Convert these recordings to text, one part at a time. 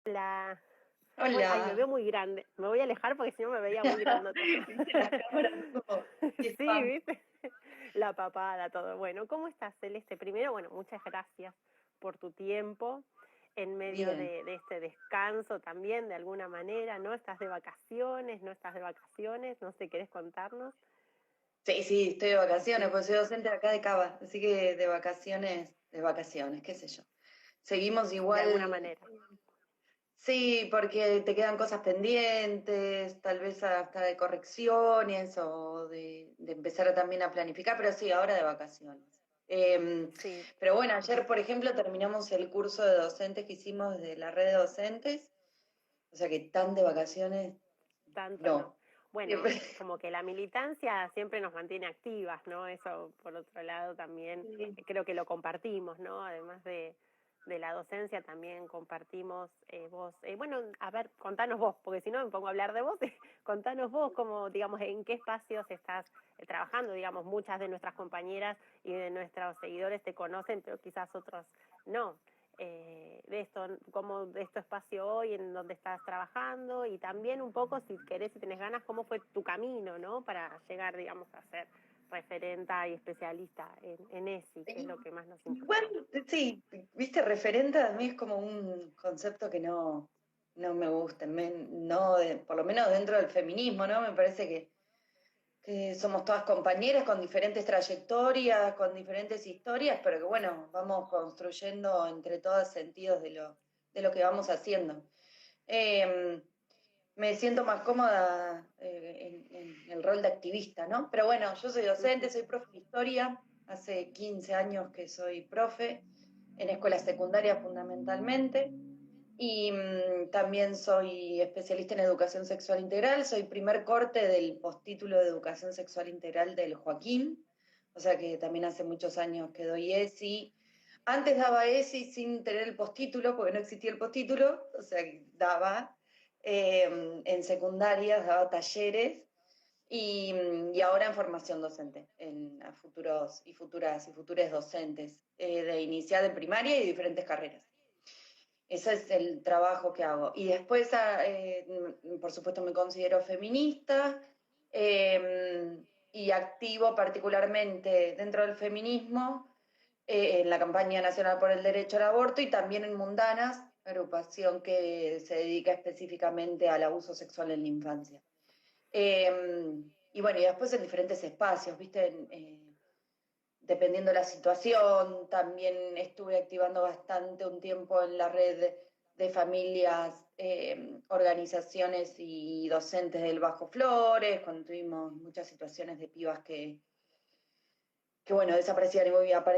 La... Bueno, ay, me Hola. veo muy grande. Me voy a alejar porque si no me veía muy grandota. Viste la cámara como qué Sí, spam. ¿viste? La papada, todo. Bueno, ¿cómo estás, Celeste? Primero, bueno, muchas gracias por tu tiempo en medio Bien. de este descanso también, de alguna manera, ¿no? ¿Estás de vacaciones? ¿No estás de vacaciones? No sé, ¿querés contarnos? Sí, sí, estoy de vacaciones, Sí, pues soy docente de acá de Cava, así que de vacaciones, qué sé yo. Seguimos de alguna igual, manera. sí, porque te quedan cosas pendientes, tal vez hasta de correcciones o de empezar también a planificar, pero sí, ahora de vacaciones. Sí, Pero bueno, ayer, por ejemplo, terminamos el curso de docentes que hicimos de la red de docentes, o sea que tan de vacaciones, tanto no. no. Bueno, como que la militancia siempre nos mantiene activas, ¿no? Eso, por otro lado, también creo que lo compartimos, ¿no? Además de la docencia, también compartimos vos. Bueno, a ver, contanos vos, porque si no me pongo a hablar de vos. Contanos vos, cómo, digamos, en qué espacios estás trabajando. Digamos, muchas de nuestras compañeras y de nuestros seguidores te conocen, pero quizás otros no. De esto, cómo de este espacio hoy, en donde estás trabajando, y también un poco, si querés, si tenés ganas, cómo fue tu camino, ¿no? Para llegar, digamos, a ser referenta y especialista en ESI, que es lo que más nos importa. Igual, sí, viste, referente a mí es como un concepto que no me gusta, no, por lo menos dentro del feminismo, ¿no? Me parece que somos todas compañeras con diferentes trayectorias, con diferentes historias, pero que bueno, vamos construyendo entre todas sentidos de lo que vamos haciendo. Eh, Me siento más cómoda en el rol de activista, ¿no? Pero bueno, yo soy docente, Ujú. soy profe de historia, hace 15 años que soy profe, en escuelas secundarias fundamentalmente, y también soy especialista en educación sexual integral, soy primer corte del postítulo de educación sexual integral del Joaquín, o sea que también hace muchos años que doy ESI. Antes daba ESI sin tener el postítulo, porque no existía el postítulo, o sea que daba en secundarias, daba talleres y ahora en formación docente, a futuros y futuras y futuras docentes de iniciar en primaria y diferentes carreras. Ese es el trabajo que hago. Y después, por supuesto, me considero feminista y activo particularmente dentro del feminismo en la campaña nacional por el derecho al aborto y también en Mundanas, agrupación que se dedica específicamente al abuso sexual en la infancia. Y bueno, y después en diferentes espacios, ¿viste? Dependiendo de la situación, también estuve activando bastante un tiempo en la red de familias, organizaciones y docentes del Bajo Flores, cuando tuvimos muchas situaciones de pibas que bueno, desaparecían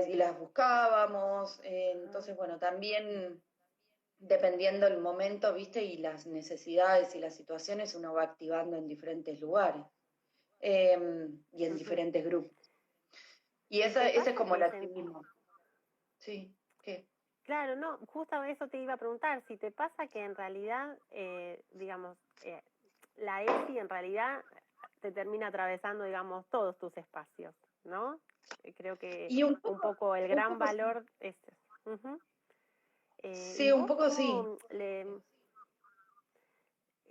y las buscábamos. Ah, Entonces, bueno, también dependiendo el momento, ¿viste? Y las necesidades y las situaciones, uno va activando en diferentes lugares y en ujú. diferentes grupos. Y ¿Y te ese es pasa como el que activismo. Sí, ¿qué? claro, no, justo eso te iba a preguntar, si te pasa que en realidad, digamos, la ESI en realidad te termina atravesando, digamos, todos tus espacios, ¿no? Creo que Y un poco el un gran poco sí. valor es... Ujú. Sí, ¿Y un vos poco sí.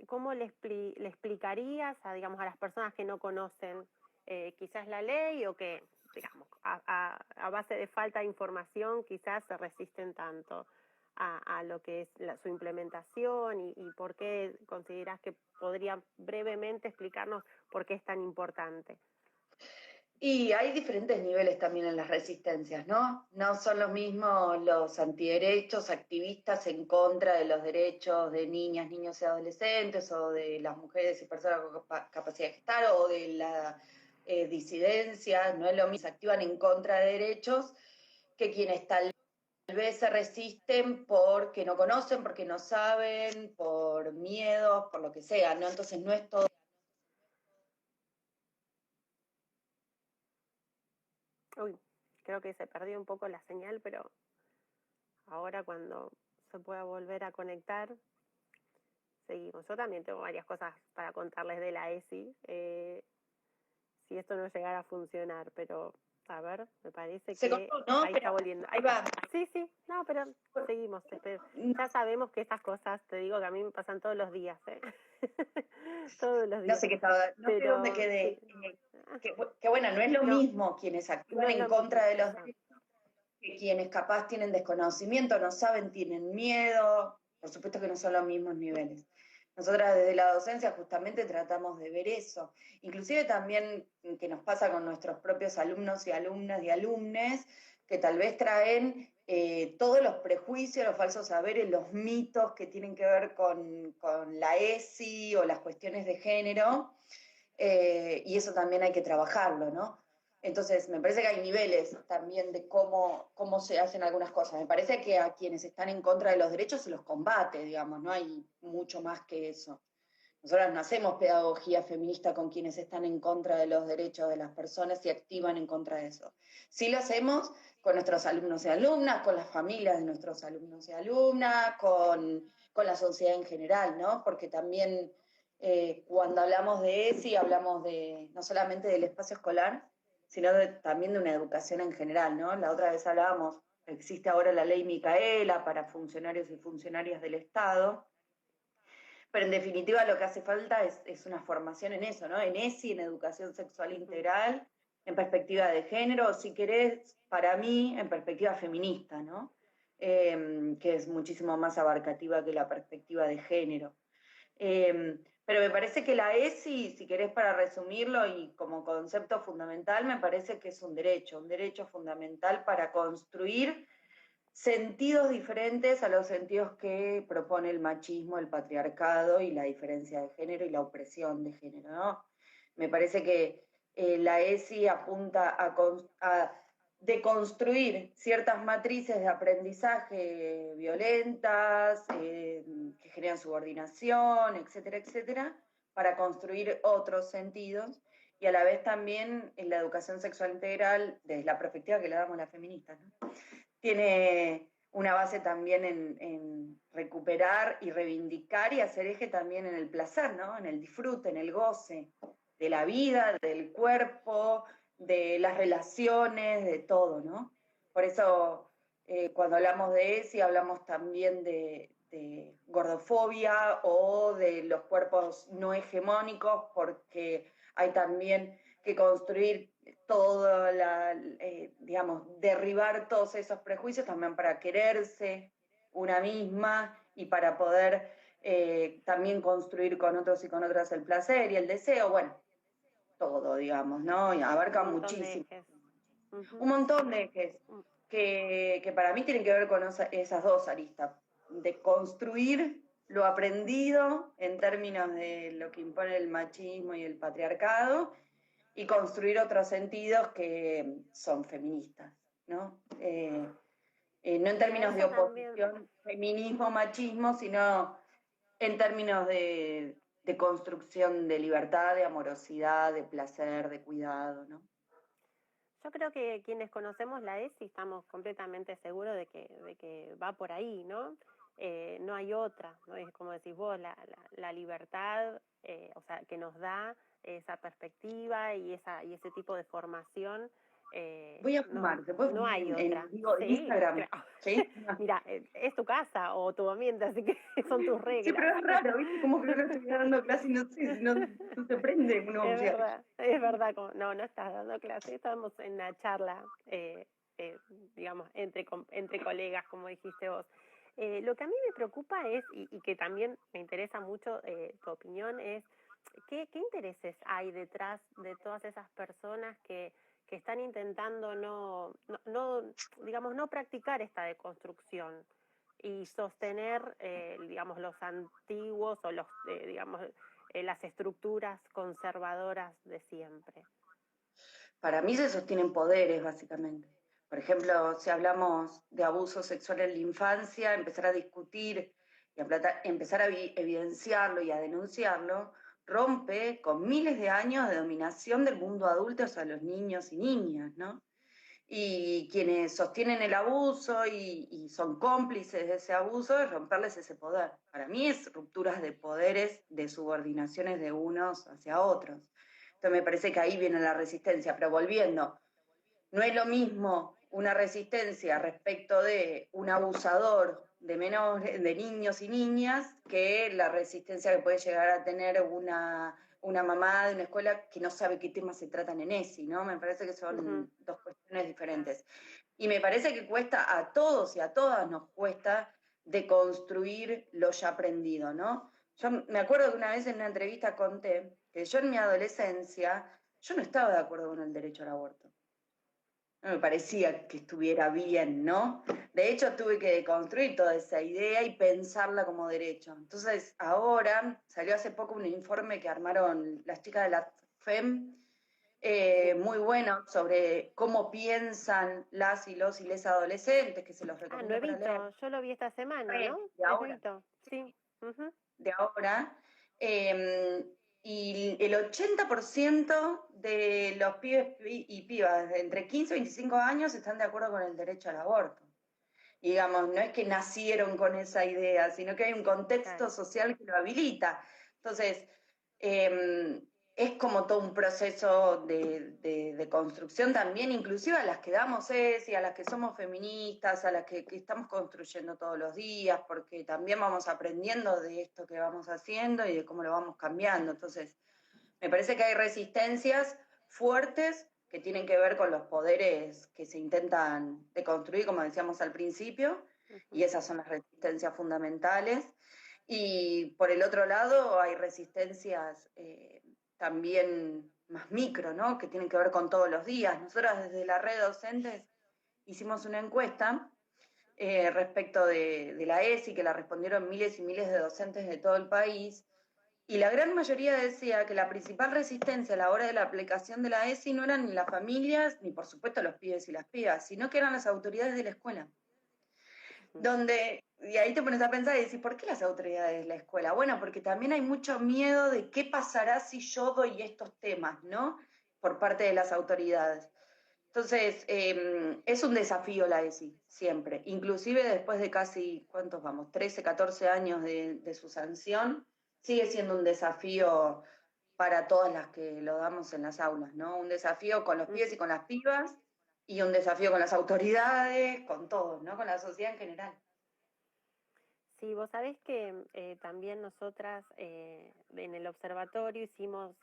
cómo le explicarías a, digamos, a las personas que no conocen quizás la ley o que, digamos, a base de falta de información quizás se resisten tanto a lo que es su implementación y por qué consideras que podría brevemente explicarnos por qué es tan importante? Y hay diferentes niveles también en las resistencias, ¿no? No son los mismos los antiderechos, activistas en contra de los derechos de niñas, niños y adolescentes, o de las mujeres y personas con capacidad de gestar, o de la disidencia, no es lo mismo, se activan en contra de derechos que quienes tal vez se resisten porque no conocen, porque no saben, por miedos, por lo que sea, ¿no? Entonces no es todo. Uy, creo que se perdió un poco la señal, pero ahora cuando se pueda volver a conectar, seguimos. Yo también tengo varias cosas para contarles de la ESI, si esto no llegara a funcionar, pero A ver, me parece Se que cortó, ¿no? ahí está Pero volviendo. ahí va. Sí, sí, no, pero seguimos. Ya sabemos que estas cosas, te digo que a mí me pasan todos los días, ¿eh? Todos los No días. sé qué estaba, no sé dónde Pero quedé. sí. Ah, Que bueno, no es lo no, mismo quienes no actúan es en lo contra mismo, de los eso. derechos que quienes capaz tienen desconocimiento, no saben, tienen miedo. Por supuesto que no son los mismos niveles. Nosotras desde la docencia justamente tratamos de ver eso. Inclusive también que nos pasa con nuestros propios alumnos y alumnas y alumnes, que tal vez traen todos los prejuicios, los falsos saberes, los mitos que tienen que ver con la ESI o las cuestiones de género, y eso también hay que trabajarlo, ¿no? Entonces, me parece que hay niveles también de cómo se hacen algunas cosas. Me parece que a quienes están en contra de los derechos se los combate, digamos, no hay mucho más que eso. Nosotras no hacemos pedagogía feminista con quienes están en contra de los derechos de las personas y activan en contra de eso. Sí lo hacemos con nuestros alumnos y alumnas, con las familias de nuestros alumnos y alumnas, con la sociedad en general, ¿no? Porque también cuando hablamos de ESI, hablamos no solamente del espacio escolar, sino también de una educación en general, ¿no? La otra vez hablábamos, existe ahora la ley Micaela para funcionarios y funcionarias del Estado, pero en definitiva lo que hace falta es una formación en eso, ¿no? En ESI, en educación sexual integral, en perspectiva de género, o si querés, para mí, en perspectiva feminista, ¿no? Que es muchísimo más abarcativa que la perspectiva de género. Pero me parece que la ESI, si querés para resumirlo y como concepto fundamental, me parece que es un derecho fundamental para construir sentidos diferentes a los sentidos que propone el machismo, el patriarcado y la diferencia de género y la opresión de género, ¿no? Me parece que la ESI apunta a deconstruir ciertas matrices de aprendizaje violentas, que generan subordinación, etcétera, etcétera, para construir otros sentidos y a la vez también en la educación sexual integral, desde la perspectiva que le damos las feministas, ¿no? Tiene una base también en recuperar y reivindicar y hacer eje también en el placer, ¿no? En el disfrute, en el goce de la vida, del cuerpo, de las relaciones, de todo, ¿no? Por eso cuando hablamos de ESI hablamos también de gordofobia o de los cuerpos no hegemónicos, porque hay también que construir todo, digamos, derribar todos esos prejuicios también para quererse una misma y para poder también construir con otros y con otras el placer y el deseo, bueno, todo, digamos, ¿no? Y Un abarca montón de muchísimo. ejes. Un montón de ejes que para mí tienen que ver con esas dos aristas, de construir lo aprendido en términos de lo que impone el machismo y el patriarcado y construir otros sentidos que son feministas, ¿no? No en Y a términos de eso también, oposición, feminismo, machismo, sino en términos de construcción de libertad, de amorosidad, de placer, de cuidado, ¿no? yo creo que quienes conocemos la ESI estamos completamente seguros de que va por ahí, ¿no? No hay otra, ¿no? Es como decís vos, la libertad, o sea, que nos da esa perspectiva y ese tipo de formación, Voy a no, fumar, ¿te puedo no fumar hay en otra. vivo en Sí, Instagram? claro. ¿Sí? Mira, es tu casa o tu ambiente, así que son tus Sí, reglas. pero es raro, ¿viste? Como que uno estuviera dando clase y no sé, no se prende uno. O sea, Es verdad, no, no estás dando clase, estamos en una charla, digamos, entre colegas, como dijiste vos. Lo que a mí me preocupa es, y que también me interesa mucho tu opinión, es qué intereses hay detrás de todas esas personas que están intentando digamos, no practicar esta deconstrucción y sostener, digamos, los antiguos o digamos, las estructuras conservadoras de siempre. para mí se sostienen poderes, básicamente. Por ejemplo, si hablamos de abuso sexual en la infancia, empezar a discutir y empezar a evidenciarlo y a denunciarlo, rompe con miles de años de dominación del mundo adulto hacia los niños y niñas, ¿no? Y quienes sostienen el abuso y son cómplices de ese abuso es romperles ese poder. Para mí es rupturas de poderes, de subordinaciones de unos hacia otros. Entonces me parece que ahí viene la resistencia, pero volviendo, no es lo mismo una resistencia respecto de un abusador de menores, de niños y niñas, que la resistencia que puede llegar a tener una mamá de una escuela que no sabe qué temas se tratan en ESI, ¿no? Me parece que son dos cuestiones diferentes. Y me parece que cuesta a todos y a todas nos cuesta deconstruir lo ya aprendido, ¿no? Yo me acuerdo que una vez en una entrevista conté que yo en mi adolescencia, yo no estaba de acuerdo con el derecho al aborto. No me parecía que estuviera bien, ¿no? De hecho, tuve que deconstruir toda esa idea y pensarla como derecho. Entonces, ahora salió hace poco un informe que armaron las chicas de la FEM, muy bueno, sobre cómo piensan las y los y les adolescentes, que se los recomiendo para leer. Nuevito, yo lo vi esta semana, ¿no? De Es ahora, nuevito, sí. Uh-huh. de ahora. Y el 80% de los pibes y pibas de entre 15 y 25 años están de acuerdo con el derecho al aborto. Y digamos, no es que nacieron con esa idea, sino que hay un contexto Claro. social que lo habilita. Entonces, es como todo un proceso de construcción también, inclusive a las que damos ESI, a las que somos feministas, a las que estamos construyendo todos los días, porque también vamos aprendiendo de esto que vamos haciendo y de cómo lo vamos cambiando. Entonces, me parece que hay resistencias fuertes que tienen que ver con los poderes que se intentan deconstruir, como decíamos al principio, y Uh-huh. esas son las resistencias fundamentales. Y por el otro lado hay resistencias también más micro, ¿no? Que tienen que ver con todos los días. Nosotras desde la red docentes hicimos una encuesta respecto de la ESI, que la respondieron miles y miles de docentes de todo el país, y la gran mayoría decía que la principal resistencia a la hora de la aplicación de la ESI no eran ni las familias, ni por supuesto los pibes y las pibas, sino que eran las autoridades de la escuela. Donde, y ahí te pones a pensar y decís, ¿por qué las autoridades de la escuela? Bueno, porque también hay mucho miedo de qué pasará si yo doy estos temas, ¿no? Por parte de las autoridades. Entonces, es un desafío la ESI, siempre. Inclusive después de casi, ¿cuántos vamos? 13, 14 años de su sanción, sigue siendo un desafío para todas las que lo damos en las aulas, ¿no? Un desafío con los pibes y con las pibas, y un desafío con las autoridades, con todos, ¿no? Con la sociedad en general. Sí, vos sabés que también nosotras en el observatorio hicimos,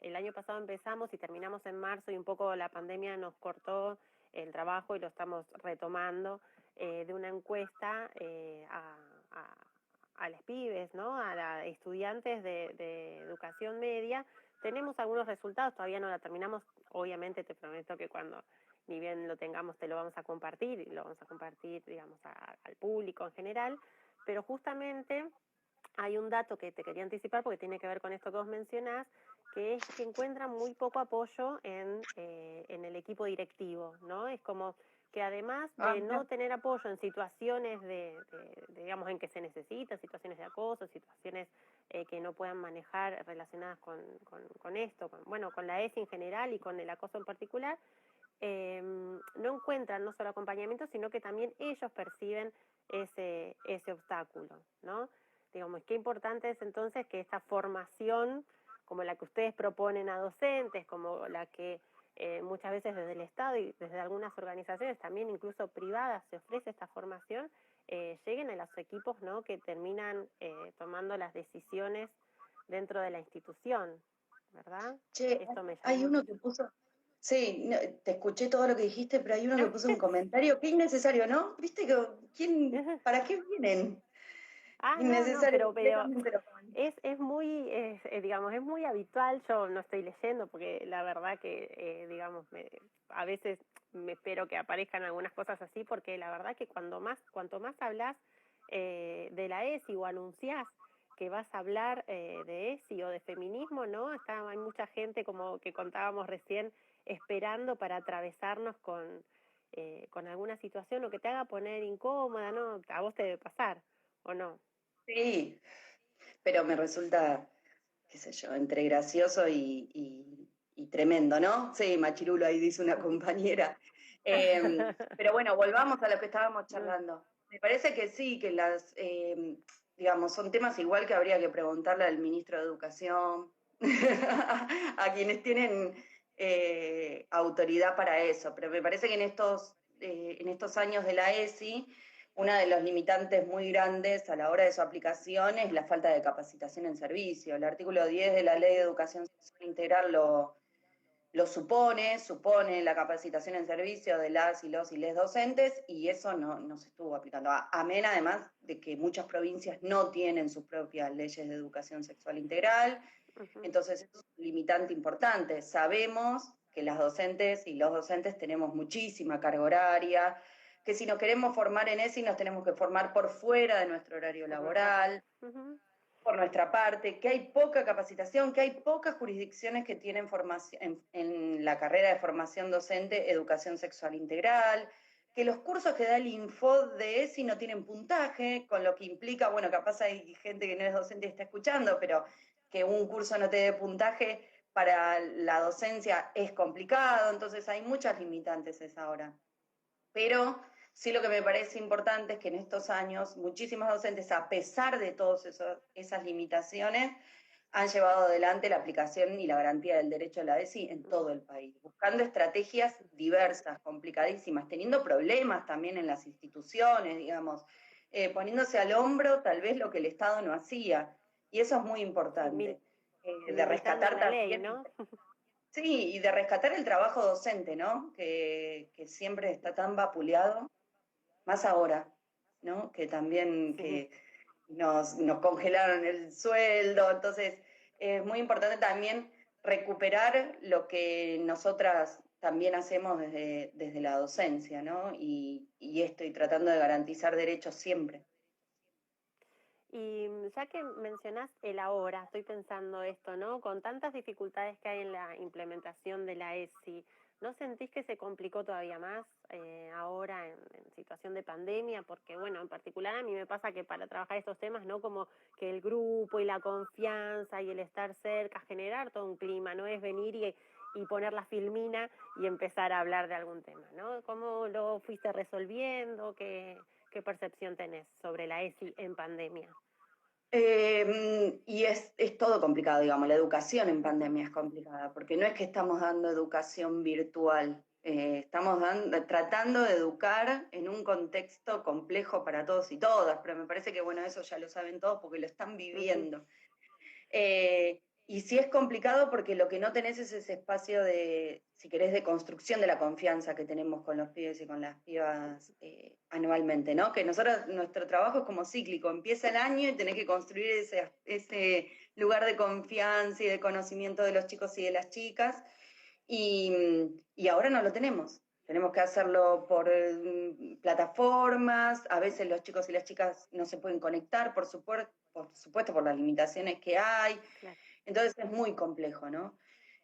el año pasado empezamos y terminamos en marzo y un poco la pandemia nos cortó el trabajo y lo estamos retomando, de una encuesta a las pibes, ¿no? A los estudiantes de educación media. Tenemos algunos resultados, todavía no la terminamos, obviamente te prometo que cuando ni bien lo tengamos te lo vamos a compartir, y lo vamos a compartir, digamos, al público en general, pero justamente hay un dato que te quería anticipar porque tiene que ver con esto que vos mencionás, que es que encuentran muy poco apoyo en el equipo directivo, ¿no? Es como que además Ah, de mira. no tener apoyo en situaciones digamos, en que se necesita, situaciones de acoso, situaciones que no puedan manejar relacionadas con esto, bueno, con la ESI en general y con el acoso en particular, no encuentran no solo acompañamiento, sino que también ellos perciben ese obstáculo, ¿no? Digamos, qué importante es entonces que esta formación, como la que ustedes proponen a docentes, como la que muchas veces desde el Estado y desde algunas organizaciones, también incluso privadas, se ofrece esta formación, lleguen a los equipos, ¿no? Que terminan tomando las decisiones dentro de la institución, ¿verdad? Che, Esto me hay llamó. uno que puso, sí, no, te escuché todo lo que dijiste, pero hay uno que ¿No? puso un comentario, qué innecesario, ¿no? ¿Viste que para qué vienen? No, Innecesario, pero completamente lo comenté. es muy, digamos, es muy habitual. Yo no estoy leyendo porque la verdad que, digamos, a veces me espero que aparezcan algunas cosas así, porque la verdad que cuanto más hablas de la ESI o anunciás que vas a hablar de ESI o de feminismo, ¿no? Hay mucha gente, como que contábamos recién, esperando para atravesarnos con alguna situación o que te haga poner incómoda, ¿no? A vos te debe pasar, ¿o no? Sí, pero me resulta, qué sé yo, entre gracioso y tremendo, ¿no? Sí, machirulo, ahí dice una compañera. Pero bueno, volvamos a lo que estábamos charlando. Me parece que sí, que digamos, son temas igual que habría que preguntarle al ministro de Educación, a quienes tienen autoridad para eso, pero me parece que en estos años de la ESI, una de los limitantes muy grandes a la hora de su aplicación es la falta de capacitación en servicio. El artículo 10 de la Ley de Educación Sexual Integral lo supone la capacitación en servicio de las y los y les docentes, y eso no se estuvo aplicando. Amén, además de que muchas provincias no tienen sus propias leyes de educación sexual integral, entonces es un limitante importante. Sabemos que las docentes y los docentes tenemos muchísima carga horaria, que si nos queremos formar en ESI nos tenemos que formar por fuera de nuestro horario laboral, por nuestra parte, que hay poca capacitación, que hay pocas jurisdicciones que tienen formación en la carrera de formación docente, educación sexual integral, que los cursos que da el Info de ESI no tienen puntaje, con lo que implica, bueno, capaz hay gente que no es docente y está escuchando, pero que un curso no te dé puntaje para la docencia es complicado, entonces hay muchas limitantes a esa hora. Pero sí, lo que me parece importante es que en estos años muchísimos docentes, a pesar de todas esas limitaciones, han llevado adelante la aplicación y la garantía del derecho a la ESI en todo el país, buscando estrategias diversas, complicadísimas, teniendo problemas también en las instituciones, digamos, poniéndose al hombro tal vez lo que el Estado no hacía, y eso es muy importante, de rescatar la ley, también... ¿no? Sí, y de rescatar el trabajo docente, ¿no? Que siempre está tan vapuleado, más ahora, ¿no? Que también que nos congelaron el sueldo, entonces es muy importante también recuperar lo que nosotras también hacemos desde la docencia, ¿no? Y estoy tratando de garantizar derechos siempre. Y ya que mencionás el ahora, estoy pensando esto, ¿no? Con tantas dificultades que hay en la implementación de la ESI, ¿no sentís que se complicó todavía más ahora en situación de pandemia? Porque, bueno, en particular a mí me pasa que para trabajar estos temas, ¿no? Como que el grupo y la confianza y el estar cerca, generar todo un clima, no es venir y poner la filmina y empezar a hablar de algún tema, ¿no? ¿Cómo lo fuiste resolviendo? ¿Qué percepción tenés sobre la ESI en pandemia? Y es todo complicado, digamos, la educación en pandemia es complicada, porque no es que estamos dando educación virtual, estamos tratando de educar en un contexto complejo para todos y todas, pero me parece que, bueno, eso ya lo saben todos porque lo están viviendo. Y sí es complicado porque lo que no tenés es ese espacio de, si querés, de construcción de la confianza que tenemos con los pibes y con las pibas anualmente, ¿no? Que nosotros, nuestro trabajo es como cíclico, empieza el año y tenés que construir ese lugar de confianza y de conocimiento de los chicos y de las chicas, y ahora no lo tenemos. Tenemos que hacerlo por plataformas, a veces los chicos y las chicas no se pueden conectar, por supuesto por las limitaciones que hay, Claro. entonces es muy complejo, ¿no?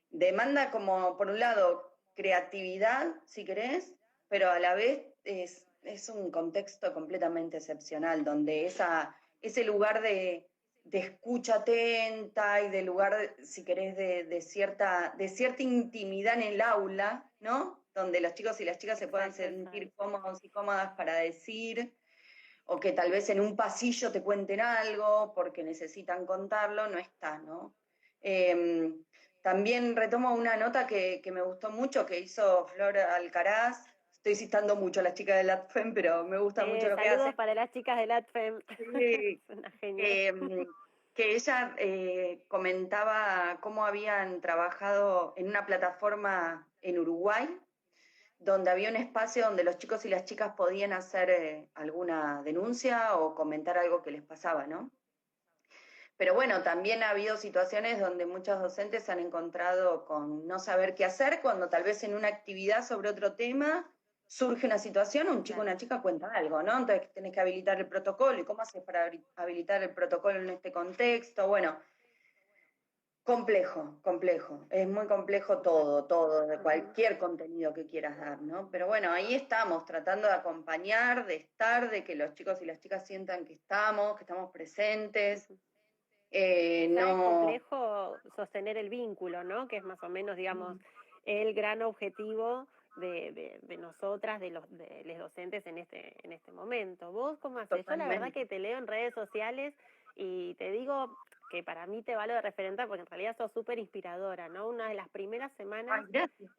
Demanda como, por un lado, creatividad, si querés, pero a la vez es un contexto completamente excepcional, donde ese lugar de escucha atenta y de lugar, si querés, de cierta intimidad en el aula, ¿no? Donde los chicos y las chicas se puedan sentir cómodos y cómodas para decir, o que tal vez en un pasillo te cuenten algo porque necesitan contarlo, no está, ¿no? Eh, También retomo una nota que me gustó mucho, que hizo Flor Alcaraz. Estoy citando mucho a las chicas del ATFEM, pero me gusta mucho lo que Saludos hace. para las chicas del ATFEM. Sí, Es una genia. que ella comentaba cómo habían trabajado en una plataforma en Uruguay, donde había un espacio donde los chicos y las chicas podían hacer alguna denuncia o comentar algo que les pasaba, ¿no? Pero bueno, también ha habido situaciones donde muchos docentes han encontrado con no saber qué hacer cuando tal vez en una actividad sobre otro tema surge una situación, un chico o una chica cuenta algo, ¿no? Entonces tenés que habilitar el protocolo. ¿Y cómo haces para habilitar el protocolo en este contexto? Bueno, complejo, complejo. Es muy complejo todo, de cualquier contenido que quieras dar, ¿no? Pero bueno, ahí estamos, tratando de acompañar, de estar, de que los chicos y las chicas sientan que estamos presentes. Quizá es No, complejo sostener el vínculo, ¿no? Que es más o menos, digamos, el gran objetivo de nosotras, de los docentes en este momento. ¿Vos cómo haces? Yo la verdad totalmente. que te leo en redes sociales Y te digo que para mí te valo de referente porque en realidad sos súper inspiradora, ¿no? Una de las primeras Ay, semanas, gracias.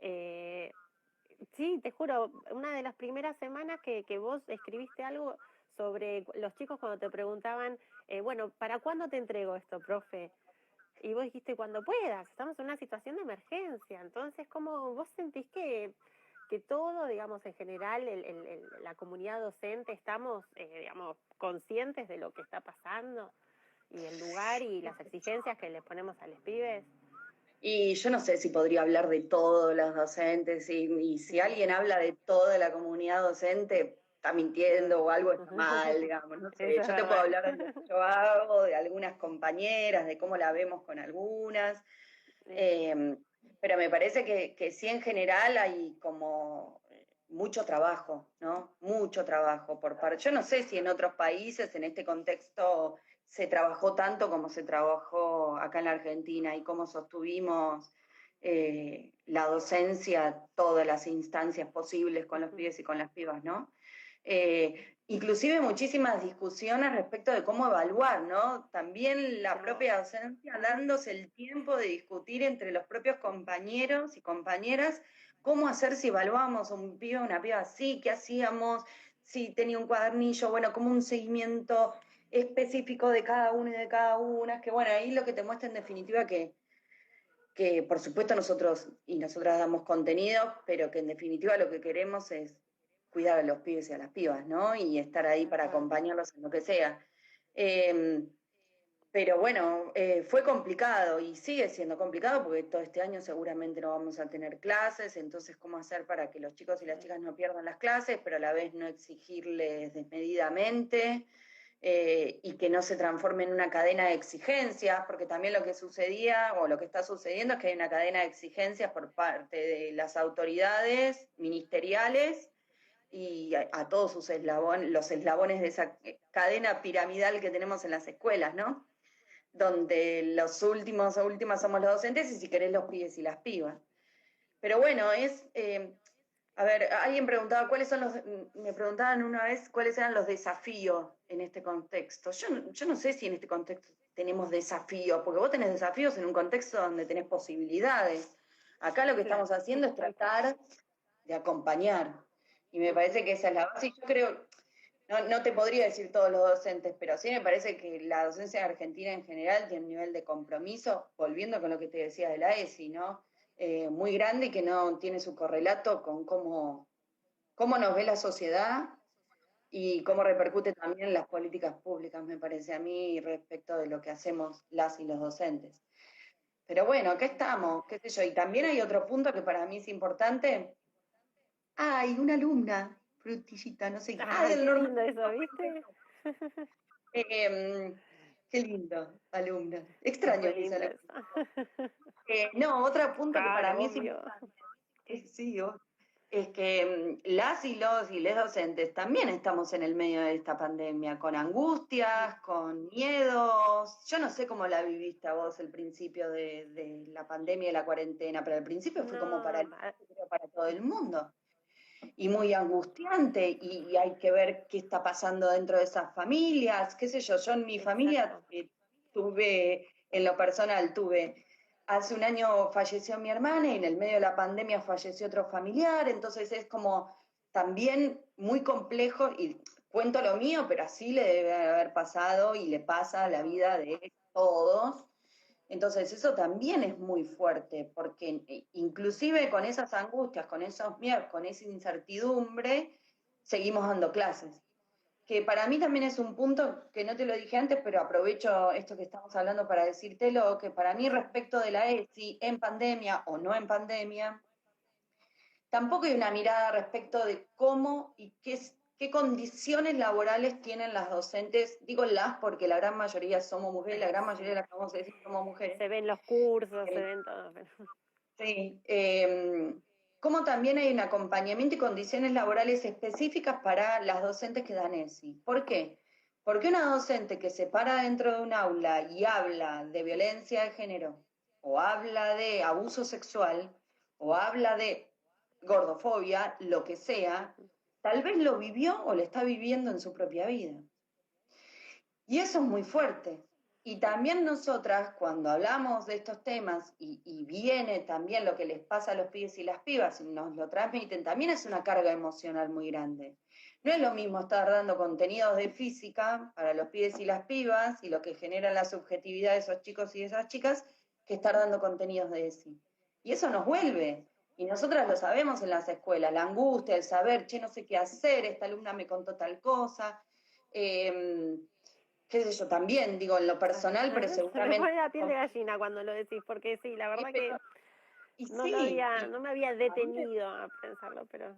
sí, te juro, una de las primeras semanas que vos escribiste algo sobre los chicos cuando te preguntaban, bueno, ¿para cuándo te entrego esto, profe? Y vos dijiste, cuando puedas, estamos en una situación de emergencia. Entonces, ¿cómo vos sentís que todo, digamos, en general, la comunidad docente, estamos, digamos, conscientes de lo que está pasando y el lugar y las exigencias que les ponemos a los pibes? Y yo no sé si podría hablar de todos los docentes, y si alguien habla de toda la comunidad docente, está mintiendo o algo está mal, digamos, no sé. Eso es Yo te puedo verdad. hablar de lo que yo hago, de algunas compañeras, de cómo la vemos con algunas, eh, pero me parece que sí en general hay como mucho trabajo, ¿no? Mucho trabajo por parte. Yo no sé si en otros países, en este contexto se trabajó tanto como se trabajó acá en la Argentina y cómo sostuvimos la docencia, todas las instancias posibles con los pibes y con las pibas, ¿no? Inclusive muchísimas discusiones respecto de cómo evaluar, ¿no? También la propia docencia dándose el tiempo de discutir entre los propios compañeros y compañeras cómo hacer si evaluamos a un pibe o una piba así, qué hacíamos, si tenía un cuadernillo, bueno, como un seguimiento específico de cada uno y de cada una, que bueno, ahí lo que te muestra en definitiva que por supuesto nosotros y nosotras damos contenido, pero que en definitiva lo que queremos es cuidar a los pibes y a las pibas, ¿no? Y estar ahí para acompañarlos en lo que sea. Eh, pero bueno, fue complicado y sigue siendo complicado porque todo este año seguramente no vamos a tener clases, entonces cómo hacer para que los chicos y las chicas no pierdan las clases, pero a la vez no exigirles desmedidamente y que no se transforme en una cadena de exigencias, porque también lo que sucedía o lo que está sucediendo es que hay una cadena de exigencias por parte de las autoridades ministeriales y a todos sus eslabones, los eslabones de esa cadena piramidal que tenemos en las escuelas, ¿no? Donde los últimos o últimas somos los docentes y si querés los pibes y las pibas. Pero bueno, a ver, alguien preguntaba me preguntaban una vez cuáles eran los desafíos en este contexto. Yo no sé si en este contexto tenemos desafíos, porque vos tenés desafíos en un contexto donde tenés posibilidades. Acá lo que estamos haciendo es tratar de acompañar. Y me parece que esa es la base. Y yo creo, no te podría decir todos los docentes, pero sí me parece que la docencia argentina en general tiene un nivel de compromiso, volviendo con lo que te decía de la ESI, ¿no? Muy grande y que no tiene su correlato con cómo nos ve la sociedad y cómo repercute también en las políticas públicas, me parece a mí, respecto de lo que hacemos las y los docentes. Pero bueno, acá estamos, qué sé yo. Y también hay otro punto que para mí es importante. Ay, una alumna, frutillita, no sé qué. Ah, Ay, del qué norte. lindo eso, ¿viste? Qué lindo, alumna. Es muy Extraño mis lindo alumnos. eso. No, otro punto que para Claro, mí es obvio. importante, sí, es que las y les docentes también estamos en el medio de esta pandemia, con angustias, con miedos. Yo no sé cómo la viviste a vos el principio de la pandemia y la cuarentena, pero al principio fue como No, para todo el mundo y muy angustiante y hay que ver qué está pasando dentro de esas familias, qué sé yo en mi familia exacto. tuve, en lo personal tuve, hace un año falleció mi hermana y en el medio de la pandemia falleció otro familiar, entonces es como también muy complejo y cuento lo mío, pero así le debe haber pasado y le pasa a la vida de todos. Entonces eso también es muy fuerte, porque inclusive con esas angustias, con esos miedos, con esa incertidumbre, seguimos dando clases. Que para mí también es un punto que no te lo dije antes, pero aprovecho esto que estamos hablando para decírtelo, que para mí respecto de la ESI en pandemia o no en pandemia, tampoco hay una mirada respecto de cómo y qué condiciones laborales tienen las docentes, digo las porque la gran mayoría somos mujeres, la gran mayoría de Sí. las que vamos a decir somos mujeres. Se ven los cursos, se Eh, ven todo. sí, cómo también hay un acompañamiento y condiciones laborales específicas para las docentes que dan ESI. ¿Por qué? Porque una docente que se para dentro de un aula y habla de violencia de género, o habla de abuso sexual, o habla de gordofobia, lo que sea, tal vez lo vivió o lo está viviendo en su propia vida. Y eso es muy fuerte, Y también nosotras, cuando hablamos de estos temas, y viene también lo que les pasa a los pibes y las pibas, y nos lo transmiten, también es una carga emocional muy grande. No es lo mismo estar dando contenidos de física para los pibes y las pibas, y lo que genera la subjetividad de esos chicos y de esas chicas, que estar dando contenidos de ESI. Y eso nos vuelve. Y nosotras lo sabemos en las escuelas, la angustia, el saber, che, no sé qué hacer, esta alumna me contó tal cosa. Qué sé yo, también, digo, en lo personal, pero Se me seguramente... pone la piel de gallina cuando lo decís, porque sí, la verdad que Y no lo sí, había, no me había detenido a pensarlo, pero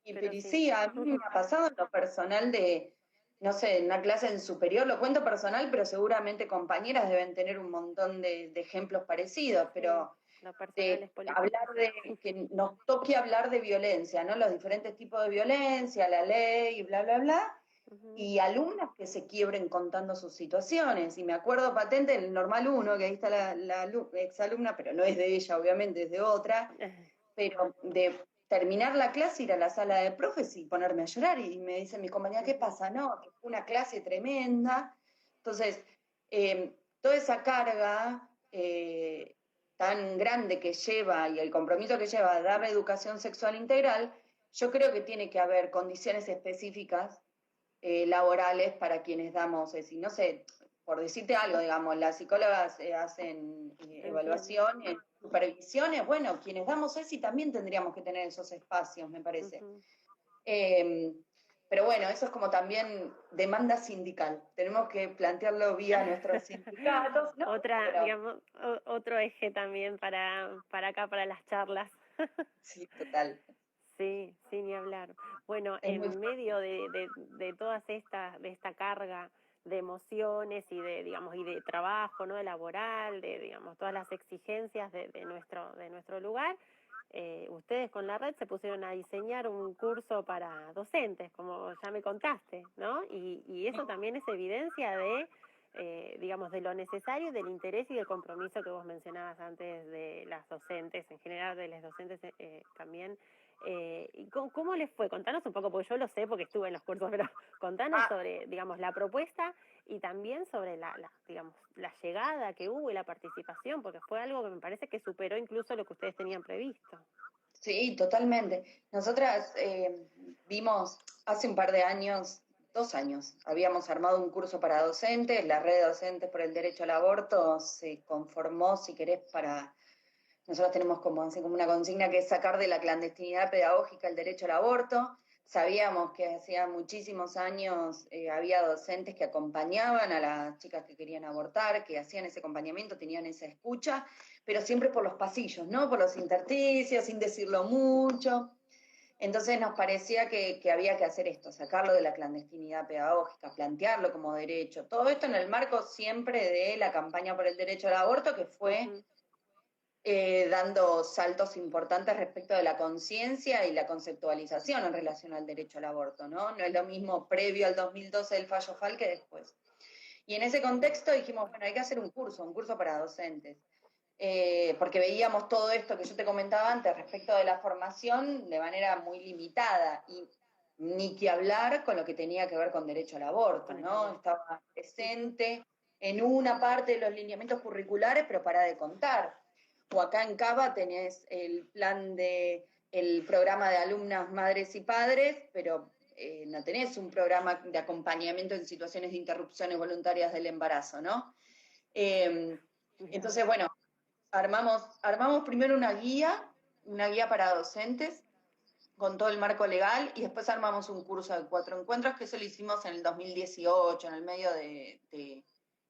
y sí. sí, a mí me ha pasado en lo personal de, no sé, en una clase en superior, lo cuento personal, pero seguramente compañeras deben tener un montón de ejemplos parecidos, Sí, pero lo personal de es político. hablar de, que nos toque hablar de violencia, ¿no? Los diferentes tipos de violencia, la ley, y bla, bla, bla, Ujú. y alumnas que se quiebren contando sus situaciones. Y me acuerdo patente en el Normal uno que ahí está la exalumna, pero no es de ella, obviamente, es de otra, pero de terminar la clase, ir a la sala de profes y ponerme a llorar. Y me dice mi compañera, ¿qué Ujú. pasa? No, que fue una clase tremenda. Entonces, toda esa carga tan grande que lleva y el compromiso que lleva a dar educación sexual integral, yo creo que tiene que haber condiciones específicas laborales para quienes damos, es decir, no sé, por decirte algo, digamos, las psicólogas hacen Entiendo. evaluaciones, supervisiones, bueno, quienes damos ESI también tendríamos que tener esos espacios, me parece. Ujú. Eh, pero bueno, eso es como también demanda sindical. Tenemos que plantearlo vía nuestros sindicatos, ¿no? Otra, Pero digamos, otro eje también para acá, para las charlas. sí, total. Sí, sin ni hablar. Bueno, Es muy en fuerte. medio de todas estas, de esta carga de emociones y de, digamos, y de trabajo, ¿no? De laboral, de, digamos, todas las exigencias de nuestro lugar, ustedes con la red se pusieron a diseñar un curso para docentes, como ya me contaste, ¿no? Y eso también es evidencia de, digamos, de lo necesario, del interés y del compromiso que vos mencionabas antes de las docentes, en general de las docentes también. ¿Y cómo les fue? Contanos un poco, porque yo lo sé porque estuve en los cursos, pero contanos Ah, sobre, digamos, la propuesta y también sobre digamos, la llegada que hubo y la participación, porque fue algo que me parece que superó incluso lo que ustedes tenían previsto. sí, totalmente. Nosotras vimos hace un par de años, 2 años, habíamos armado un curso para docentes, la red de docentes por el derecho al aborto se conformó, si querés, para... Nosotros tenemos como, así como una consigna que es sacar de la clandestinidad pedagógica el derecho al aborto. Sabíamos que hacía muchísimos años había docentes que acompañaban a las chicas que querían abortar, que hacían ese acompañamiento, tenían esa escucha, pero siempre por los pasillos, ¿no? Por los intersticios, sin decirlo mucho. Entonces nos parecía que había que hacer esto, sacarlo de la clandestinidad pedagógica, plantearlo como derecho. Todo esto en el marco siempre de la campaña por el derecho al aborto, que fue Ujú. dando saltos importantes respecto de la conciencia y la conceptualización en relación al derecho al aborto, ¿no? No es lo mismo previo al 2012 del fallo FAL que después. Y en ese Claro. contexto dijimos, bueno, hay que hacer un curso para docentes, porque veíamos todo esto que yo te comentaba antes respecto de la formación de manera muy limitada y ni que hablar con lo que tenía que ver con derecho al aborto, Con el ¿no? aborto. Estaba Ujú. presente en una parte de los lineamientos curriculares, pero para de contar. O acá en Cava tenés el plan el programa de alumnas, madres y padres, pero no tenés un programa de acompañamiento en situaciones de interrupciones voluntarias del embarazo, ¿no? Eh, Bien. entonces, bueno, armamos primero una guía para docentes con todo el marco legal y después armamos un curso de 4 encuentros que eso lo hicimos en el 2018, en el medio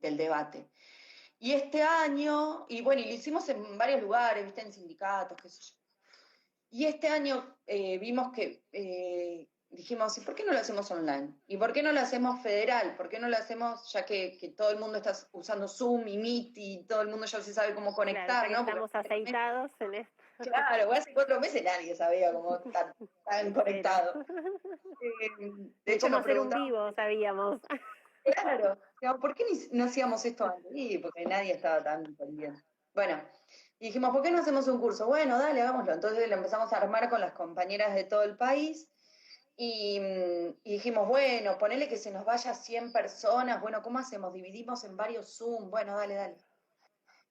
del debate. Y este año, y bueno, y lo hicimos en varios lugares, viste, en sindicatos, qué sé yo. Y este año vimos que dijimos, ¿y por qué no lo hacemos online? ¿Y por qué no lo hacemos federal? ¿Por qué no lo hacemos, ya que todo el mundo está usando Zoom y Meet y todo el mundo ya se sabe cómo Claro, ya conectar, que ¿no? Porque estamos aceitados en esto. claro, hace 4 meses nadie sabía cómo estar tan Cero. conectado. De Ni hecho, cómo nos hacer un preguntaban, vivo, sabíamos. claro, digamos, ¿por qué no hacíamos esto antes? Y porque nadie estaba tan pendiente. Bueno, y dijimos, ¿por qué no hacemos un curso? Bueno, dale, hagámoslo. Entonces lo empezamos a armar con las compañeras de todo el país Y dijimos, bueno, ponele que se nos vaya 100 personas, bueno, ¿cómo hacemos? Dividimos en varios Zoom, bueno, dale, dale.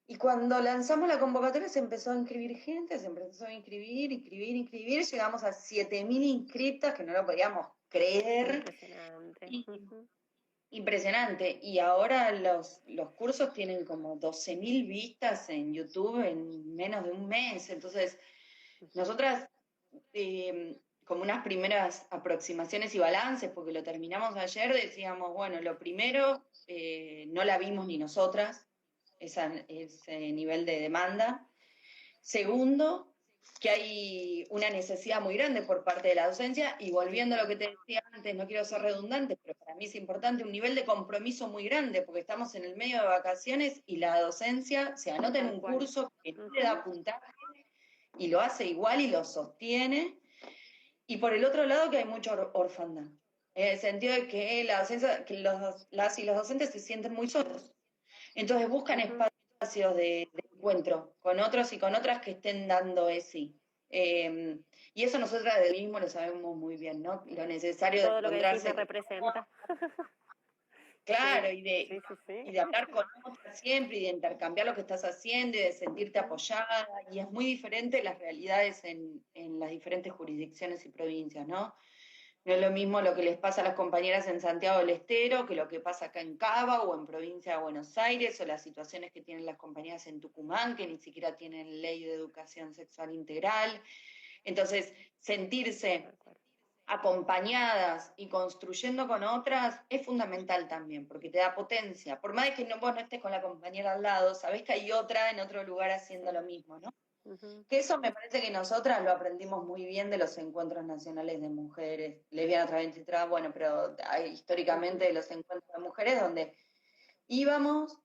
Y cuando lanzamos la convocatoria se empezó a inscribir gente, se empezó a inscribir, llegamos a 7.000 inscriptas, que no lo podíamos creer. Impresionante. Y, impresionante. Y ahora los cursos tienen como 12.000 vistas en YouTube en menos de un mes. Entonces, nosotras, como unas primeras aproximaciones y balances, porque lo terminamos ayer, decíamos, bueno, lo primero, no la vimos ni nosotras, ese nivel de demanda. Segundo, que hay una necesidad muy grande por parte de la docencia, y volviendo a lo que te decía antes, no quiero ser redundante, pero para mí es importante, un nivel de compromiso muy grande, porque estamos en el medio de vacaciones y la docencia se anota en un curso que no le da puntaje y lo hace igual y lo sostiene. Y por el otro lado que hay mucha orfandad, en el sentido de que la docencia, que las y los docentes se sienten muy solos. Entonces buscan espacios de encuentro con otros y con otras que estén dando ese. Y eso nosotras del mismo lo sabemos muy bien, ¿no? Lo necesario de Todo lo que decís encontrarse. me representa. Claro, Sí, sí, sí, sí. y de hablar con otras siempre, y de intercambiar lo que estás haciendo, y de sentirte apoyada. Y es muy diferente las realidades en las diferentes jurisdicciones y provincias, ¿no? No es lo mismo lo que les pasa a las compañeras en Santiago del Estero que lo que pasa acá en Cava o en provincia de Buenos Aires, o las situaciones que tienen las compañeras en Tucumán, que ni siquiera tienen ley de educación sexual integral. Entonces, sentirse acompañadas y construyendo con otras es fundamental también, porque te da potencia. Por más de que vos no estés con la compañera al lado, sabés que hay otra en otro lugar haciendo lo mismo, ¿no? Que eso me parece que nosotras lo aprendimos muy bien de los encuentros nacionales de mujeres, lesbianas, travestis, trans, bueno, pero históricamente de los encuentros de mujeres donde íbamos,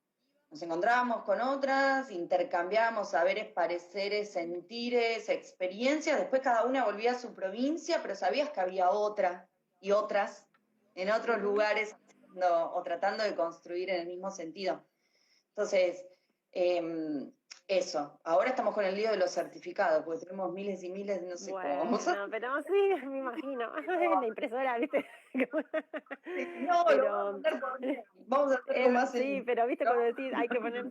nos encontrábamos con otras, intercambiábamos saberes, pareceres, sentires, experiencias, después cada una volvía a su provincia, pero sabías que había otra y otras en otros lugares o tratando de construir en el mismo sentido. Entonces, eso. Ahora estamos con el lío de los certificados, porque tenemos miles y miles, no sé cómo vamos a... Bueno, pero sí, me imagino. La impresora, ¿viste? No, lo vamos a Pero mandar por mail. Vamos a hacer como hacen. sí, pero viste cuando decís hay que poner...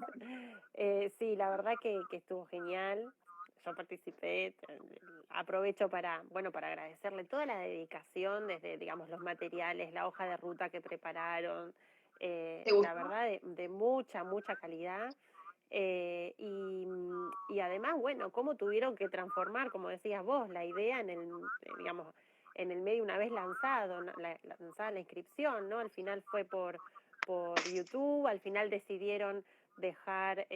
sí, la verdad que estuvo genial. Yo participé, aprovecho para, bueno, para agradecerle toda la dedicación desde, digamos, los materiales, la hoja de ruta que prepararon, la verdad de mucha, mucha calidad. Y además, bueno, cómo tuvieron que transformar, como decías vos, la idea en el, digamos, en el medio una vez lanzado, lanzada la inscripción, ¿no? Al final fue por YouTube, al final decidieron dejar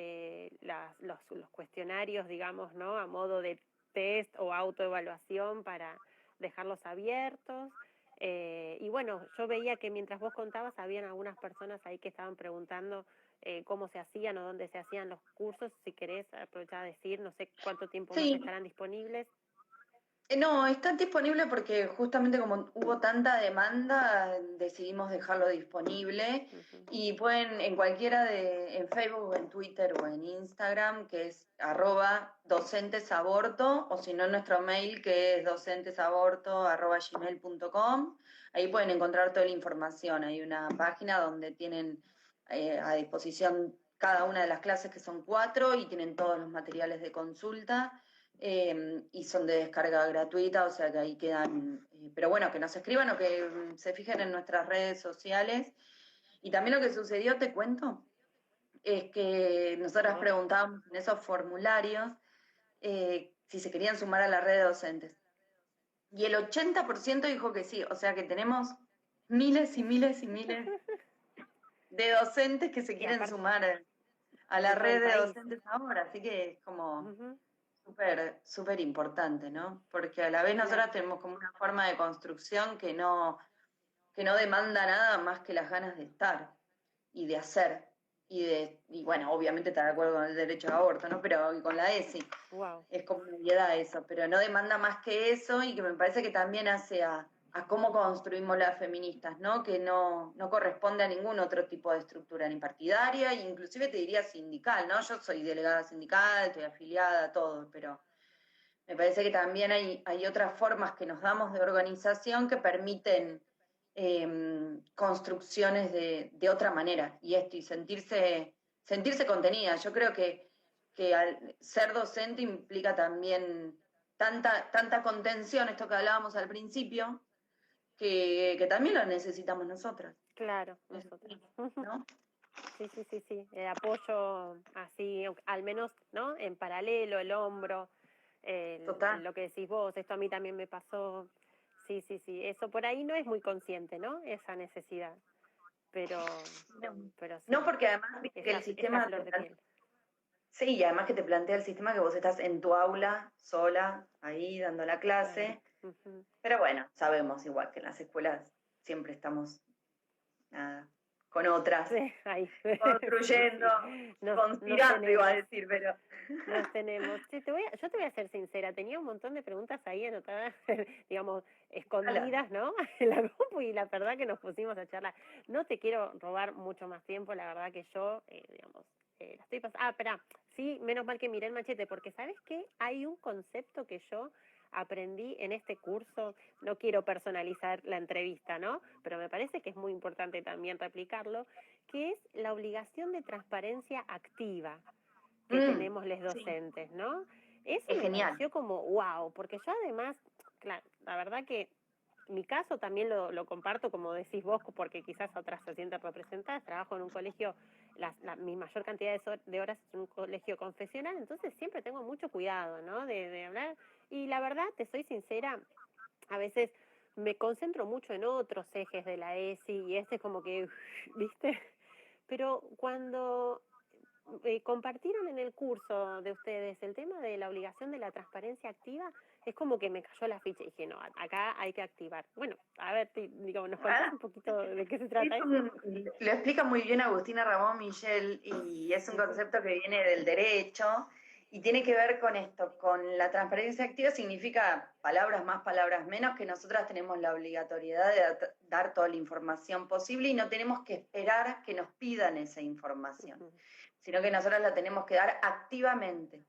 los cuestionarios, digamos, ¿no? A modo de test o autoevaluación para dejarlos abiertos. Y bueno, yo veía que mientras vos contabas, habían algunas personas ahí que estaban preguntando cómo se hacían o dónde se hacían los cursos. Si querés aprovechar a decir, no sé cuánto tiempo más estarán disponibles. No, está disponible porque justamente como hubo tanta demanda, decidimos dejarlo disponible. Y pueden en cualquiera en Facebook, en Twitter o en Instagram, que es @docentesaborto, o si no en nuestro mail, que es docentesaborto@gmail.com. Ahí pueden encontrar toda la información. Hay una página donde tienen a disposición cada una de las clases, que son 4, y tienen todos los materiales de consulta. Y son de descarga gratuita, o sea que ahí quedan, pero bueno, que nos escriban o que se fijen en nuestras redes sociales. Y también lo que sucedió, te cuento, es que nosotras preguntábamos en esos formularios si se querían sumar a la red de docentes. Y el 80% dijo que sí, o sea que tenemos miles y miles y miles de docentes que se quieren sumar a la red de docentes ahora, así que es como... súper importante, ¿no? Porque a la vez nosotras tenemos como una forma de construcción que no demanda nada más que las ganas de estar y de hacer. Y bueno, obviamente está de acuerdo con el derecho al aborto, ¿no? Pero y con la ESI. Wow. Es como una obviedad eso, pero no demanda más que eso, y que me parece que también hace a cómo construimos las feministas, ¿no? Que no corresponde a ningún otro tipo de estructura, ni partidaria, e inclusive te diría sindical, ¿no? Yo soy delegada sindical, estoy afiliada, todo, pero Me parece que también hay otras formas que nos damos de organización que permiten construcciones de otra manera, y esto, y sentirse contenida. Yo creo que al ser docente implica también tanta contención, esto que hablábamos al principio, que también lo necesitamos nosotras. Claro, nosotros. ¿No? Sí, sí, sí, sí. El apoyo así, al menos, ¿no? En paralelo, el hombro, Total. lo que decís vos, esto a mí también me pasó. Sí, sí, sí. Eso por ahí no es muy consciente, ¿no? Esa necesidad. Pero, No, pero no, sí, porque además viste que el está a sistema flor de piel. sí, y además que te plantea el sistema que vos estás en tu aula, sola, ahí dando la Claro. clase. Ujú. Pero bueno, sabemos igual que en las escuelas siempre estamos nada, con otras, Sí, ahí. Sí, construyendo, sí. Nos conspirando, iba a tenemos. decir, pero Nos tenemos. Sí, yo te voy a ser sincera, tenía un montón de preguntas ahí anotadas, digamos, ala, escondidas, ¿no? En la compu y la verdad que nos pusimos a charlar. No te quiero robar mucho más tiempo, la verdad que yo, digamos, la estoy pasando. Ah, espera, sí, menos mal que miré el machete, porque ¿sabes qué? Hay un concepto que yo aprendí en este curso, no quiero personalizar la entrevista, ¿no? Pero me parece que es muy importante también replicarlo, que es la obligación de transparencia activa que tenemos los sí, docentes, ¿no? Eso es me genial. pareció como wow, porque yo además, claro, la verdad que mi caso también lo comparto, como decís vos, porque quizás otras se sienten representadas. Trabajo en un colegio, mi mayor cantidad de horas es en un colegio confesional, entonces siempre tengo mucho cuidado, ¿no? De hablar. Y la verdad, te soy sincera, a veces me concentro mucho en otros ejes de la ESI y este es como que, ¿viste? Pero cuando compartieron en el curso de ustedes el tema de la obligación de la transparencia activa, es como que me cayó la ficha y dije, no, acá hay que activar. Bueno, a ver, digo, ¿nos contás Ah, un poquito de qué se trata esto? lo explica muy bien Agustina Ramón Michel y es un Uh-huh. concepto que viene del derecho y tiene que ver con esto, con la transparencia activa significa palabras más, palabras menos, que nosotras tenemos la obligatoriedad de dar toda la información posible y no tenemos que esperar que nos pidan esa información, Uh-huh. sino que nosotras la tenemos que dar activamente.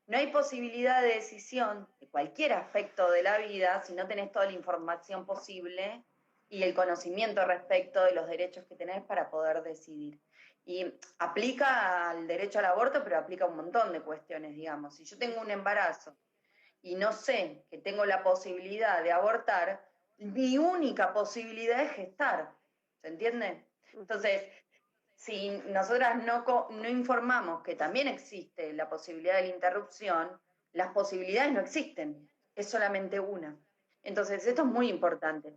No hay posibilidad de decisión de cualquier aspecto de la vida si no tenés toda la información posible y el conocimiento respecto de los derechos que tenés para poder decidir. Y aplica al derecho al aborto, pero aplica a un montón de cuestiones, digamos. Si yo tengo un embarazo y no sé que tengo la posibilidad de abortar, mi única posibilidad es gestar. ¿Se entiende? Uh-huh. Entonces, si nosotras no informamos que también existe la posibilidad de la interrupción, las posibilidades no existen, es solamente una. Entonces, esto es Uh-huh. muy importante,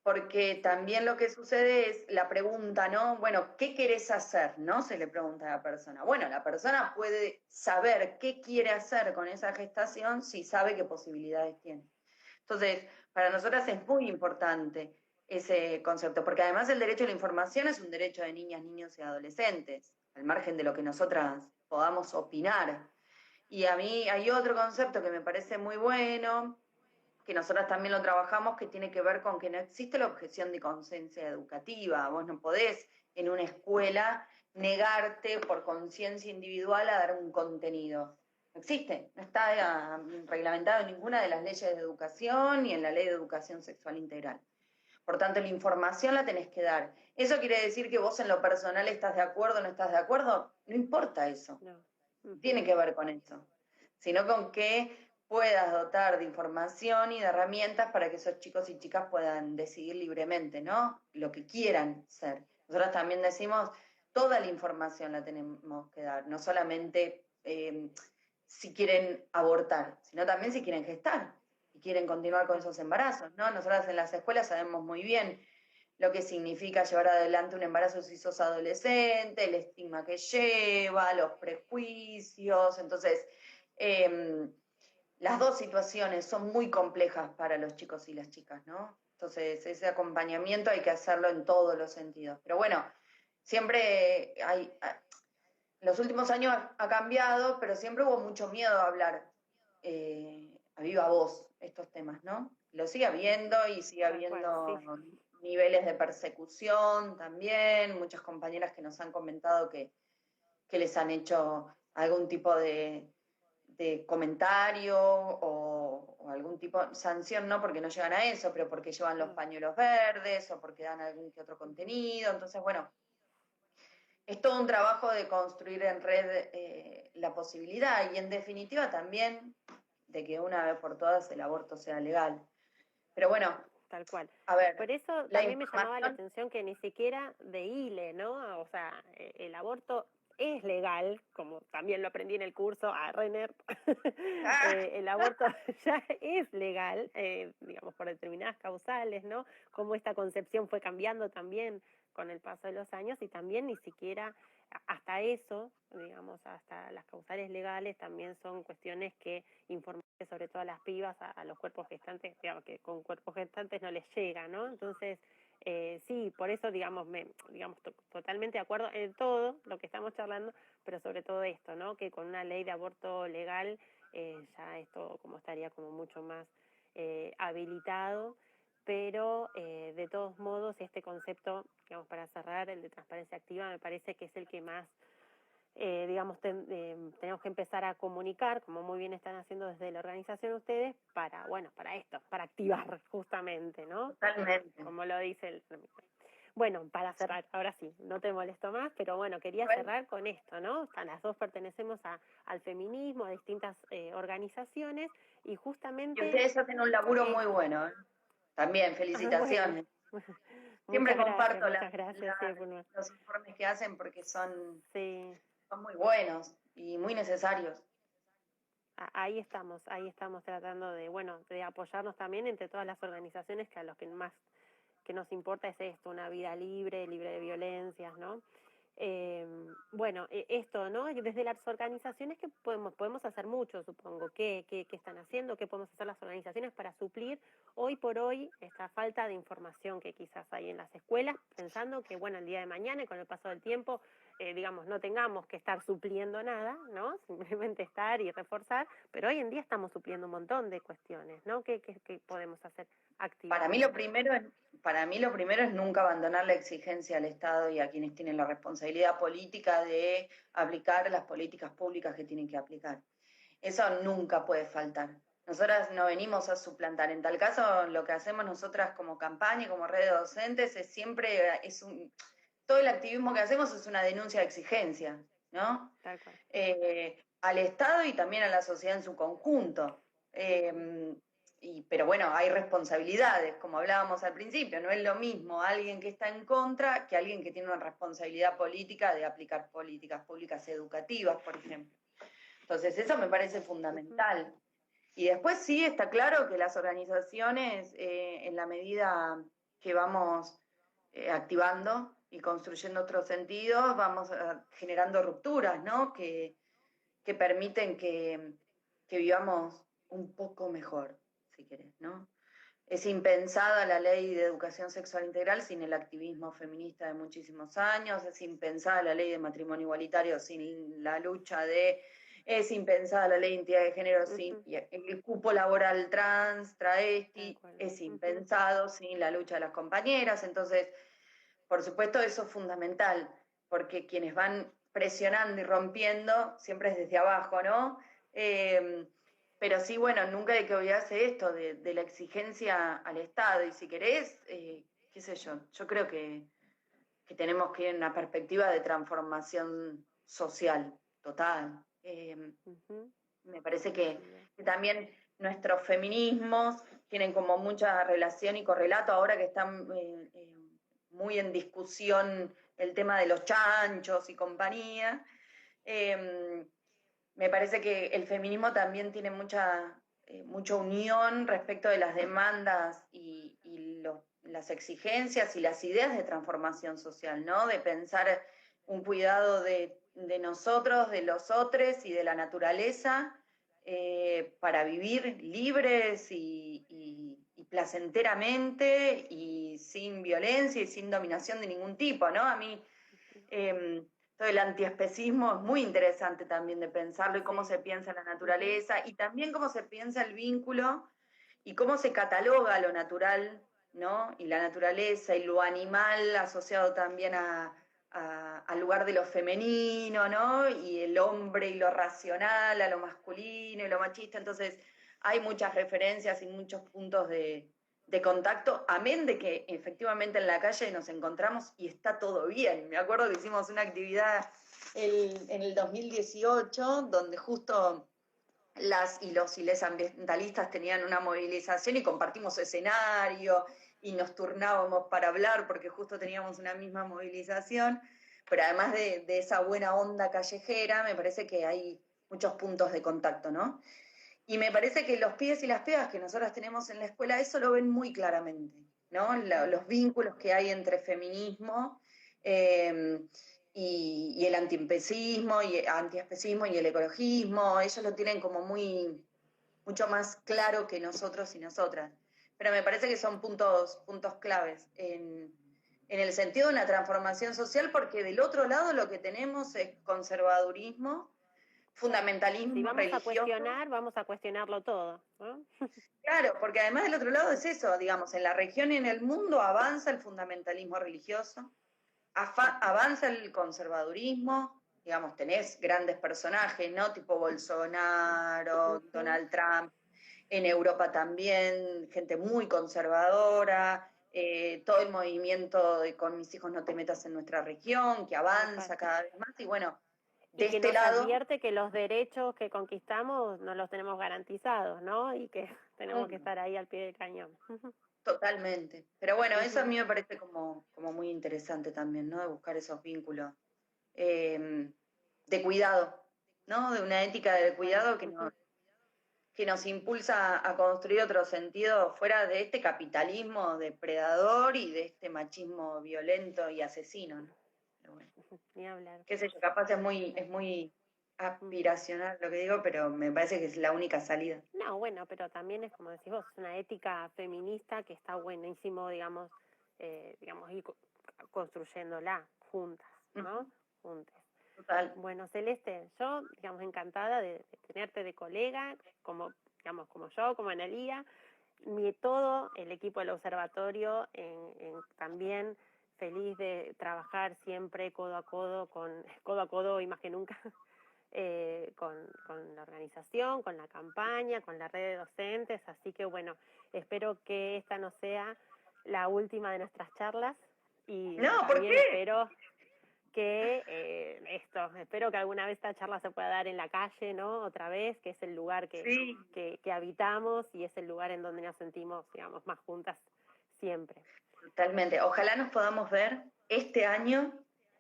porque Sí, también lo que sucede es la pregunta, ¿no? Bueno, ¿qué querés hacer? ¿No? Se le pregunta a la persona. Bueno, la persona puede saber qué quiere hacer con esa gestación si sabe qué posibilidades tiene. Entonces, para nosotras es muy importante ese concepto, porque además el derecho a la información es un derecho de niñas, niños y adolescentes, al margen de lo que nosotras podamos opinar. Y a mí hay otro concepto que me parece muy bueno, que nosotras también lo trabajamos, que tiene que ver con que no existe la objeción de conciencia educativa. Vos no podés en una escuela negarte por conciencia individual a dar un contenido. No existe, no está reglamentado en ninguna de las leyes de educación ni en la ley de educación sexual integral. Por tanto, la información la tenés que dar. ¿Eso quiere decir que vos en lo personal estás de acuerdo o no estás de acuerdo? No importa eso, no. no Uh-huh. tiene que ver con eso, sino con que puedas dotar de información y de herramientas para que esos chicos y chicas puedan decidir libremente, ¿no? Lo que quieran ser. Nosotros también decimos, toda la información la tenemos que dar, no solamente si quieren abortar, sino también si quieren gestar y quieren continuar con Claro. esos embarazos, ¿no? Nosotras en las escuelas sabemos muy bien lo que significa llevar adelante un embarazo si sos adolescente, el estigma que lleva, los prejuicios. Entonces, eh, las dos situaciones son muy complejas para los chicos y las chicas, ¿no? Entonces, ese acompañamiento hay que hacerlo en todos los sentidos. Pero bueno, siempre en los últimos años ha cambiado, pero siempre hubo mucho miedo a hablar a viva voz estos temas, ¿no? Lo sigue habiendo y sigue Tal cual, sí. habiendo niveles de persecución también, muchas compañeras que nos han comentado que les han hecho algún tipo de comentario algún tipo de sanción, no porque no llegan a eso, pero porque llevan los pañuelos verdes o porque dan algún que otro contenido. Entonces, bueno, es todo un trabajo de construir en red la posibilidad y en definitiva también de que una vez por todas el aborto sea legal. Pero bueno, tal cual. a ver, Por eso la también me llamaba la información... atención que ni siquiera de ILE, ¿no? O sea, el aborto es legal, como también lo aprendí en el curso a Renner, el aborto ya es legal, digamos, por determinadas causales, ¿no? Cómo esta concepción fue cambiando también con el paso de los años y también ni siquiera hasta eso, digamos, hasta las causales legales también son cuestiones que informan sobre todo a las pibas, a los cuerpos gestantes, digamos que con cuerpos gestantes no les llega, ¿no? Entonces, sí, por eso, digamos, totalmente de acuerdo en todo lo que estamos charlando, pero sobre todo esto, ¿no? Que con una ley de aborto legal ya esto como estaría como mucho más habilitado, pero de todos modos este concepto, digamos, para cerrar, el de transparencia activa, me parece que es el que más digamos, tenemos que empezar a comunicar, como muy bien están haciendo desde la organización ustedes, para, bueno, para esto, para activar justamente, ¿no? Totalmente. Como lo dice el... Bueno, para cerrar, ahora sí, no te molesto más, pero bueno, quería cerrar con esto, ¿no? Las dos pertenecemos al feminismo, a distintas organizaciones, y justamente... Y ustedes hacen un laburo muy bueno, ¿eh? También, Bueno, felicitaciones. Siempre muchas comparto gracias, sí, los informes que hacen porque sí. son muy buenos y muy necesarios. Ahí estamos tratando de, bueno, de apoyarnos también entre todas las organizaciones que a los que más que nos importa es esto, una vida libre, libre de violencias, ¿no? Bueno, esto, ¿no? Desde las organizaciones que podemos hacer mucho, supongo. ¿Qué están haciendo? ¿Qué podemos hacer las organizaciones para suplir hoy por hoy esta falta de información que quizás hay en las escuelas, pensando que, bueno, el día de mañana y con el paso del tiempo, digamos, no tengamos que estar supliendo nada, ¿no? Simplemente estar y reforzar, pero hoy en día estamos supliendo un montón de cuestiones, ¿no? ¿Qué podemos hacer Para mí, activamente? para mí lo primero es nunca abandonar la exigencia al Estado y a quienes tienen la responsabilidad política de aplicar las políticas públicas que tienen que aplicar. Eso nunca puede faltar. Nosotras no venimos a suplantar. En tal caso, lo que hacemos nosotras como campaña y como red de docentes es siempre, todo el activismo que hacemos es una denuncia de exigencia, ¿no? Tal cual. Al Estado y también a la sociedad en su conjunto. Pero bueno, hay responsabilidades, como hablábamos al principio, no es lo mismo alguien que está en contra que alguien que tiene una responsabilidad política de aplicar políticas públicas educativas, por ejemplo. Entonces, eso me parece fundamental. Y después sí está claro que las organizaciones, en la medida que vamos activando y construyendo otros sentidos, vamos generando rupturas, ¿no? Que permiten que vivamos un poco mejor, si querés, ¿no? Es impensada la ley de educación sexual integral sin el activismo feminista de muchísimos años, es impensada la ley de matrimonio igualitario sin la lucha es impensada la ley de identidad de género sin el cupo laboral trans, travesti, es impensado sin la lucha de las compañeras. Entonces, por supuesto, eso es fundamental, porque quienes van presionando y rompiendo siempre es desde abajo, ¿no? Pero sí, bueno, nunca hay que olvidarse esto, de la exigencia al Estado. Y si querés, qué sé yo creo que tenemos que ir en una perspectiva de transformación social total. Me parece que también nuestros feminismos tienen como mucha relación y correlato ahora que están muy en discusión el tema de los chanchos y compañía. Me parece que el feminismo también tiene mucha unión respecto de las demandas y las exigencias y las ideas de transformación social, ¿no? De pensar un cuidado de nosotros, de los otros y de la naturaleza para vivir libres y placenteramente y sin violencia y sin dominación de ningún tipo, ¿no? A mí todo el antiespecismo es muy interesante también de pensarlo y cómo se piensa la naturaleza y también cómo se piensa el vínculo y cómo se cataloga lo natural, ¿no? Y la naturaleza y lo animal asociado también al lugar de lo femenino, ¿no? Y el hombre y lo racional, a lo masculino y lo machista. Entonces, hay muchas referencias y muchos puntos de contacto, amén de que efectivamente en la calle nos encontramos y está todo bien. Me acuerdo que hicimos una actividad en el 2018 donde justo las y los y les ambientalistas tenían una movilización y compartimos escenario y nos turnábamos para hablar porque justo teníamos una misma movilización, pero además de esa buena onda callejera, me parece que hay muchos puntos de contacto, ¿no? Y me parece que los pibes y las pibas que nosotras tenemos en la escuela eso lo ven muy claramente, ¿no? Los vínculos que hay entre feminismo eh, y el antiespecismo y el ecologismo, ellos lo tienen como mucho más claro que nosotros y nosotras. Pero me parece que son puntos claves en el sentido de una transformación social, porque del otro lado lo que tenemos es conservadurismo, Si fundamentalismo vamos a religioso. cuestionar, vamos a cuestionarlo todo, ¿no? Claro, porque además del otro lado es eso, digamos, en la región y en el mundo avanza el fundamentalismo religioso, avanza el conservadurismo, digamos, tenés grandes personajes, ¿no? Tipo Bolsonaro, Ujú. Donald Trump, en Europa también, gente muy conservadora, todo el movimiento de con mis hijos no te metas en nuestra región, que Tal avanza cual. cada vez más, y bueno, de Y que este nos lado, advierte que los derechos que conquistamos no los tenemos garantizados, ¿no? Y que tenemos que estar ahí al pie del cañón. totalmente. Pero bueno, eso a Ujú. mí me parece como muy interesante también, ¿no? De buscar esos vínculos eh, de cuidado, ¿no? De una ética Tal del cual. cuidado Ujú. que nos impulsa a construir otro sentido fuera de este capitalismo depredador y de este machismo violento y asesino, ¿no? Pero bueno, Ni hablar. qué sé yo, capaz Ni es hablar. muy Ujú. aspiracional lo que digo, pero me parece que es la única salida. No, bueno, pero también es como decís vos, una ética feminista que está buenísimo, digamos, ir construyéndola juntas, ¿no? Ujú, Juntas. total. Bueno, Celeste, yo, digamos, encantada de tenerte de colega, como, digamos, como yo, como Analía, todo el equipo del observatorio, también feliz de trabajar siempre codo a codo y más que nunca, con la organización, con la campaña, con la red de docentes, así que bueno, espero que esta no sea la última de nuestras charlas y No, ¿por también qué? espero que alguna vez esta charla se pueda dar en la calle, ¿no? Otra vez, que es el lugar Sí, que habitamos y es el lugar en donde nos sentimos, digamos, más juntas siempre. totalmente. Ojalá nos podamos ver este año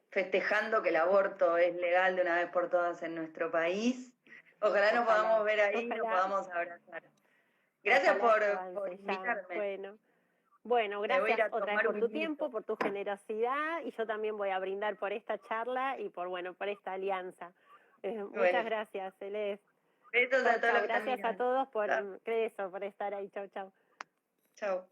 festejando que el aborto es legal de una vez por todas en nuestro país. Ojalá nos podamos Ojalá, ver ahí y nos ojalá, podamos abrazar. Gracias ojalá esto por avance ya. invitarme. Bueno, Me voy a ir gracias a otra vez tomar por tu un tiempo, vinito. por tu generosidad y yo también voy a brindar por esta charla y por esta alianza. Muchas Bueno, gracias, Celeste. besos Chau, a todos los chau. que están Gracias a mirando. todos Chao. por estar ahí. Chau, chau. Chao.